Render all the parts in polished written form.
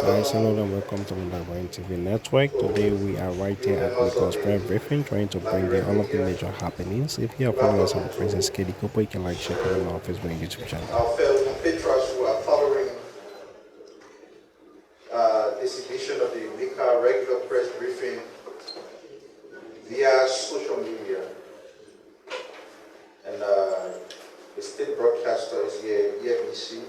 Guys, hello and welcome to Mandalorian TV Network. Today we are right here at Nico's Prayer Briefing, trying to bring you all of the major happenings. If you are following us on Princess Katie Kopo, you can like, share, comment on our Facebook and YouTube channel. Our fellow compatriots who are following this edition of the Nika regular press briefing via social media, and the state broadcaster is here, EFBC.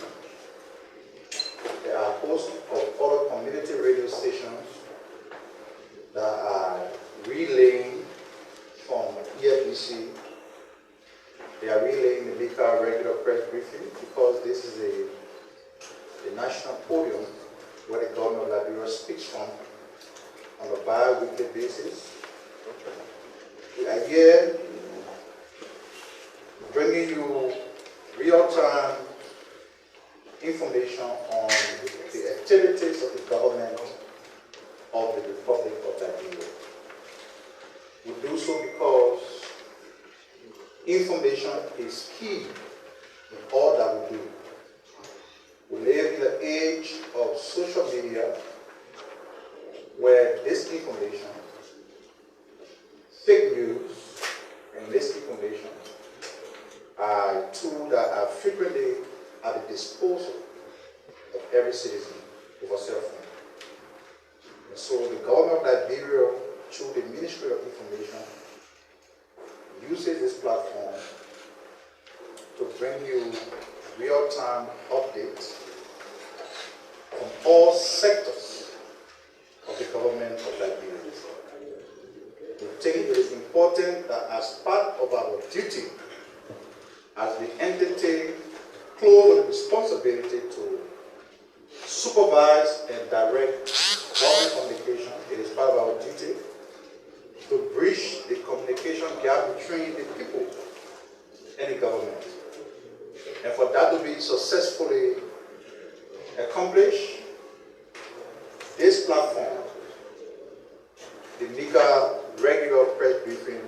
There are hosts of other community radio stations that are relaying from EFBC. They are relaying the Nika regular press briefing because this is a national podium where the government of Liberia speaks from on a bi-weekly basis. We are here bringing you real-time information on the activities of the government of the Republic of Liberia. We do so because information is key in all that we do. We live in the age of social media where disinformation, fake news, and misinformation are tools that are frequently at the disposal of every citizen over cell phone. And so the government of Liberia, through the Ministry of Information, uses this platform to bring you real-time updates from all sectors of the government of Liberia. We think it is important that as part of our duty as the entity clothed with responsibility to supervise and direct government communication, it is part of our duty to bridge the communication gap between the people and the government. And for that to be successfully accomplished, this platform, the Nika regular press briefing,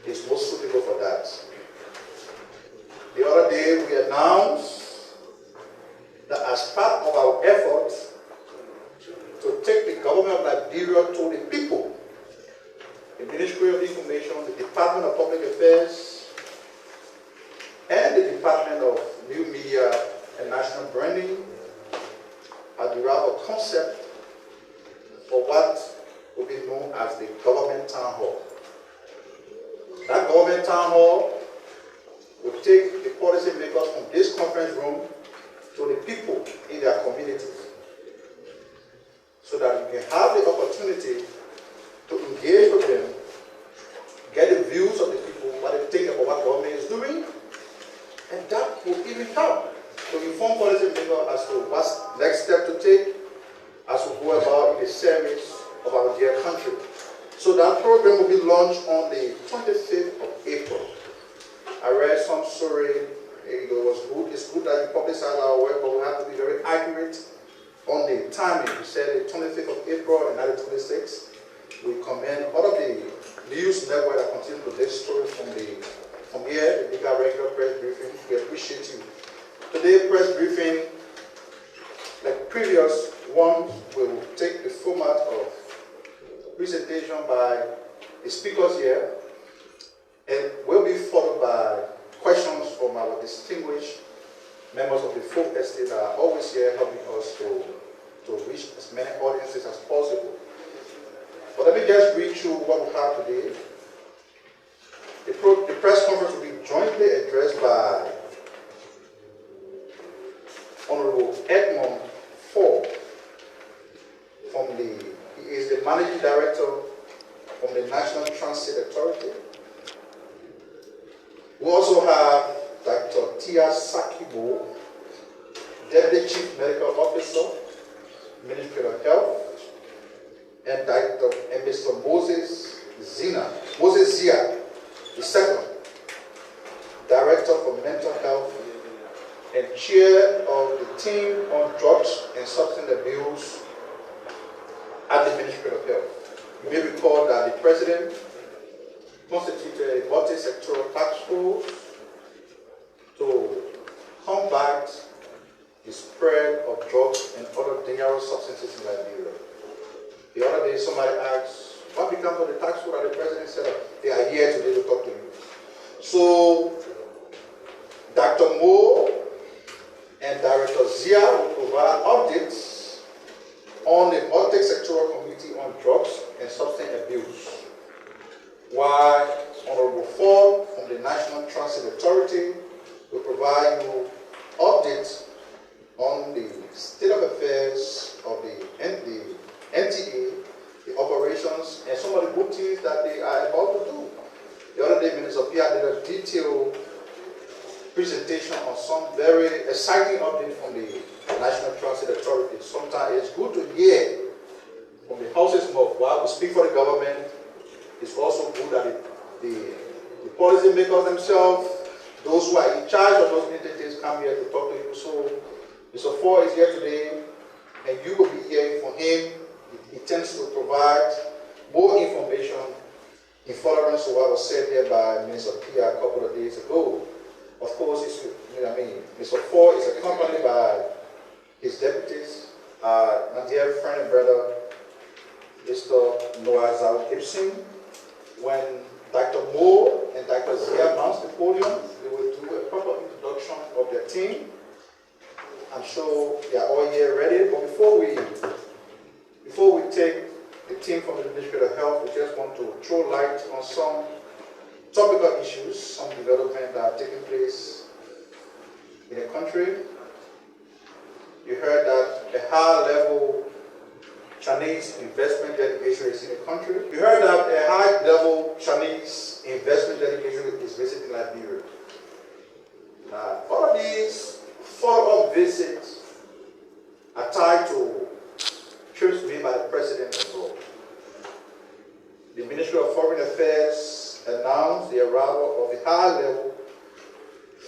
is most suitable for that. The other day we announced that as part of our efforts to take the government of Liberia to the people, the Ministry of Information, the Department of Public Affairs, and the Department of New Media and National Branding have derived a concept for what will be known as the Government Town Hall. That Government Town Hall will take the policy makers from this conference room to the people in their communities so that you can have the opportunity to engage with them, get the views of the people, what they think about what government is doing, and that will even help to inform policy makers as to what's next step to take as we go about in the service of our dear country. So that program will be launched on the 25th of April. I read some story, it was good. It's good that you publicize our work, but we have to be very accurate on the timing. We said the 25th of April and not the 26th. We commend all of the news network that continue to this story from here, the Nika regular press briefing. We appreciate you. Today's press briefing, like previous ones, will take the format of presentation by the speakers here, and will be followed by questions from our distinguished members of the folk estate that are always here helping us to reach as many audiences as possible. But let me just read through what we have today. The press conference will be jointly addressed by Honorable Edmond Ford he is the Managing Director from the National Transit Authority. We also have Dr. Tia Sakibo, Deputy Chief Medical Officer, Ministry of Health, and Mr. Moses Zia, the second Director for Mental Health and Chair of the Team on Drugs and Substance Abuse at the Ministry of Health. You may recall that the President constituted a multi-sectoral task force to combat the spread of drugs and other dangerous mineral substances in Liberia. The other day, somebody asked, what becomes of the tax code? And the president said, they are here today to talk to you. So, Dr. Moore and Director Zia will provide updates on the multi-sectoral committee on drugs and substance abuse, while Honorable Ford from the National Transit Authority will provide you updates on the state of affairs of the NTA, the operations, and some of the good things that they are about to do. The other day, Minister Pierre did a detailed presentation on some very exciting update from the National Transit Authority. Sometimes it's good to hear from the house's mouth while we speak for the government. It's also good that the policy makers themselves, those who are in charge of those entities, come here to talk to you. So Mr. Ford is here today, and you will be hearing from him. He tends to provide more information in furtherance to what was said here by Minister Pierre a couple of days ago. Of course, Mr. Ford is accompanied by his deputies, my dear friend and brother, Mr. Noah Zhao Gibson. When Dr. Moore and Dr. Zia mounts the podium, they will do a proper introduction of their team. I'm sure they are all here ready, but before we take the team from the Ministry of Health, we just want to throw light on some topical issues, some development that are taking place in the country. You heard that a high-level Chinese investment delegation is in the country. You heard that a high-level Chinese investment delegation is visiting Liberia. All of these follow-up visits are tied to trips made by the president abroad. The Ministry of Foreign Affairs announced the arrival of a high-level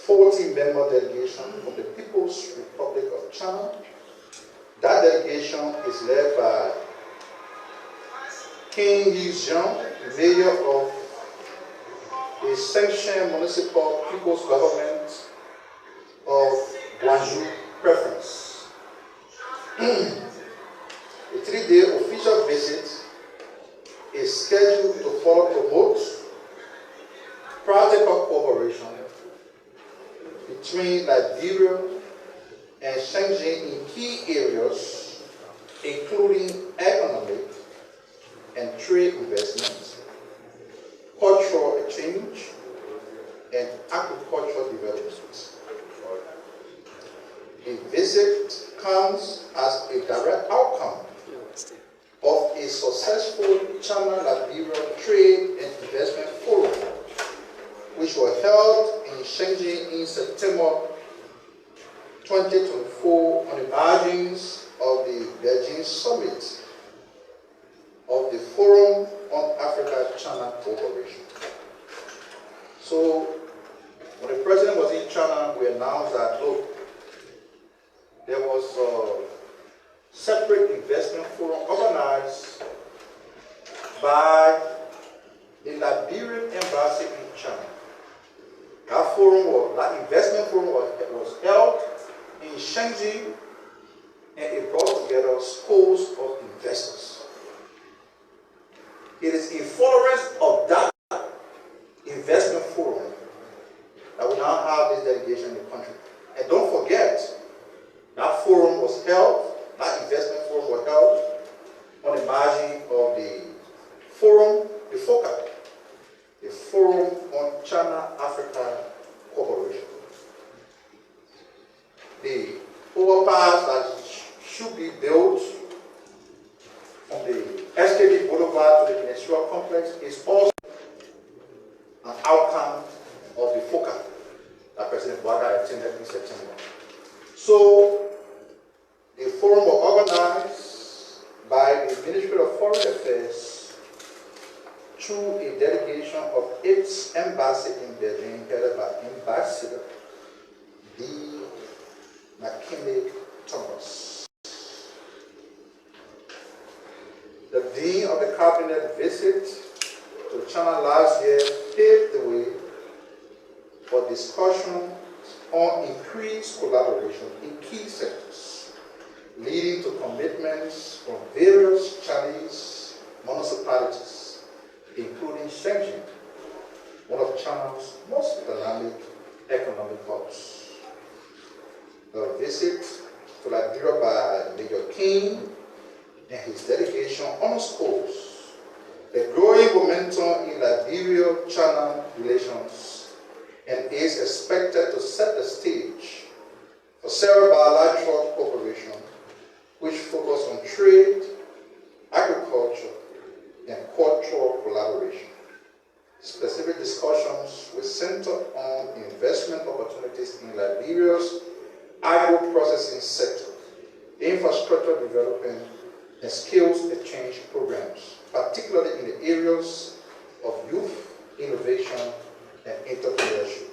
40-member delegation from the People's Republic of China. That delegation is led by King Yi-Jiang, mayor of the Chinse Municipal People's Government of Guangzhou Preference. A 3-day official visit is scheduled to further promote practical cooperation between Liberia and Shenzhen in key areas, including economic and trade investments, cultural exchange, and agricultural development. The visit comes as a direct outcome of a successful China-Liberia Trade and Investment Forum, which was held in Shenzhen in September 2024 on the margins of the Beijing Summit of the Forum on Africa-China Cooperation. So, when the president was in China, we announced that, look, there was a separate investment forum organized by the Liberian embassy in China. That investment forum was held in Shenzhen, and it brought together schools of investors. It is in furtherance of that investment forum that we now have this delegation in the country. And don't forget, that forum was held, that investment forum was held on the margin of the forum, the FOCA, the Forum on China-Africa Cooperation. The overpass that should be built from the SKD Boulevard to the Ministerial Complex is also an outcome of the FOCA that President Bouaga attended in September. So, the forum was organized by the Ministry of Foreign Affairs through a delegation of its embassy in Beijing, headed by Ambassador D. McKinley Thomas. The Dean of the Cabinet visit to China last year paved the way for discussion on increased collaboration in key sectors, leading to commitments from various Chinese municipalities, including Shenzhen, one of China's most dynamic economic hubs. The visit to Liberia by Major King and his delegation underscores the growing momentum in Liberia-China relations and is expected to set the stage for several bilateral cooperation which focus on trade, agriculture, and cultural collaboration. Specific discussions will center on investment opportunities in Liberia's agro-processing sector, infrastructure development, and skills exchange programs, particularly in the areas of youth, innovation, and entrepreneurship.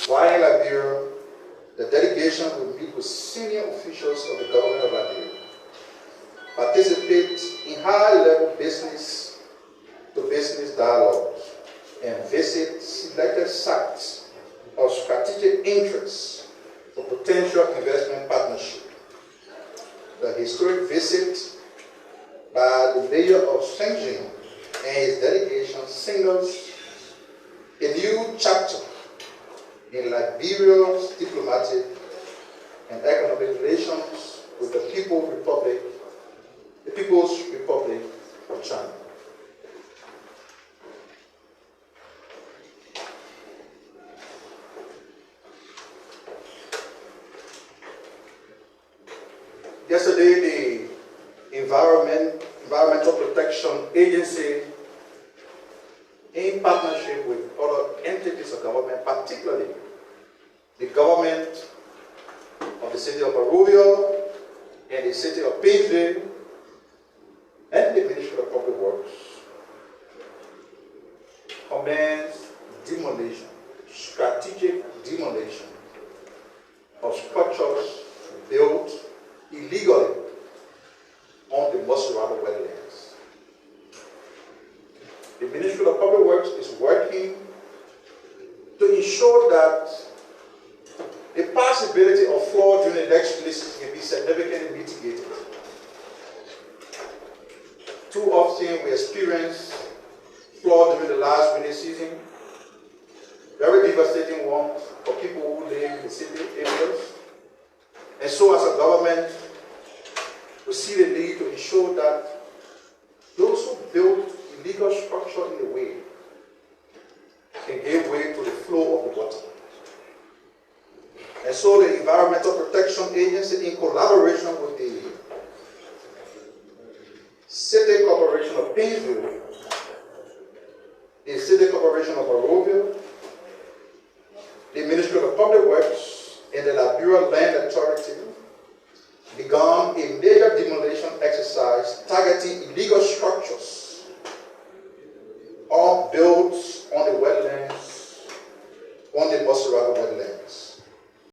While in Liberia, the delegation will meet with senior officials of the government of Liberia, participate in high-level business-to-business dialogues, and visit selected sites of strategic interest for potential investment partnership. The historic visit by the mayor of Shenzhen and his delegation signals a new chapter in Liberia's diplomatic and economic relations with the People's Republic of China. Yesterday, the Environmental Protection Agency, in partnership with other entities of government, particularly the government of the city of Monrovia and the city of Paisley and the Ministry of Public Works, commenced demolition, strategic demolition of structures built illegally on the Moserado wetlands. The Ministry of Public Works is working to ensure that the possibility of flood during the next release can be significantly mitigated. Too often we experience flood during the last rainy season, very devastating ones for people who live in the city areas. And so as a government, we see the need to ensure that those who build illegal structure in the way can give way to the flow of the water. And so the Environmental Protection Agency, in collaboration with the City Corporation of Painesville, the City Corporation of Monrovia, the Ministry of Public Works, and the Liberia Land Authority, began a major demolition exercise targeting illegal structures